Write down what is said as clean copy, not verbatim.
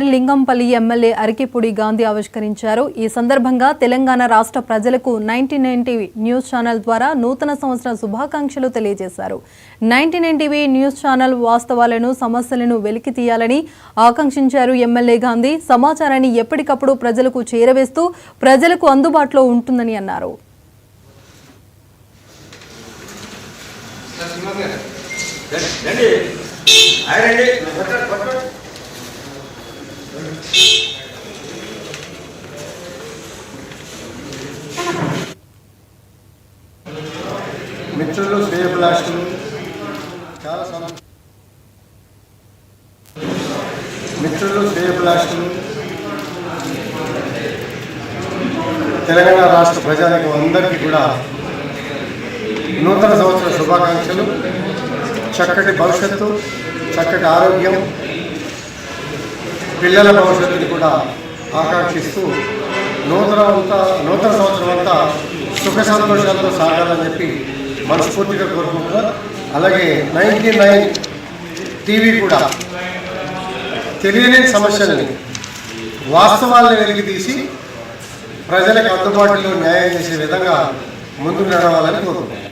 Lingampalli MLA Arikepudi Gandhi ఆవిష్కరించారు. ఈ సందర్భంగా తెలంగాణ రాష్ట్ర ప్రజలకు 99 టీవీ న్యూస్ ఛానల్ ద్వారా నూతన సంవత్సర శుభాకాంక్షలు తెలియజేశారు. 99 టీవీ న్యూస్ ఛానల్ వాస్తవాలను, సమస్యలను వెలికి తీయాలని ఆకాంక్షించారు. ఎమ్మెల్యే గాంధీ సమాచారాన్ని ఎప్పటికప్పుడు ప్రజలకు చేరవేస్తూ ప్రజలకు అందుబాటులో ఉంటుందని అన్నారు. మిత్రులు, శ్రేయభిలాషులు, తెలంగాణ రాష్ట్ర ప్రజలకు అందరికీ కూడా నూతన సంవత్సర శుభాకాంక్షలు. చక్కటి భవిష్యత్తు, చక్కటి ఆరోగ్యం, పిల్లల భవిష్యత్తుని కూడా ఆకాంక్షిస్తూ నూతన సంవత్సరం అంతా సుఖ సంతోషాలతో సాగాలని చెప్పి మనస్ఫూర్తిగా కోరుకుంటున్నారు. అలాగే 99 టీవీ కూడా తెలియని సమస్యల్ని, వాస్తవాలను వెలికి తీసి ప్రజలకు అందుబాటులో న్యాయం చేసే విధంగా ముందుకు నడవాలని కోరుకుంటున్నారు.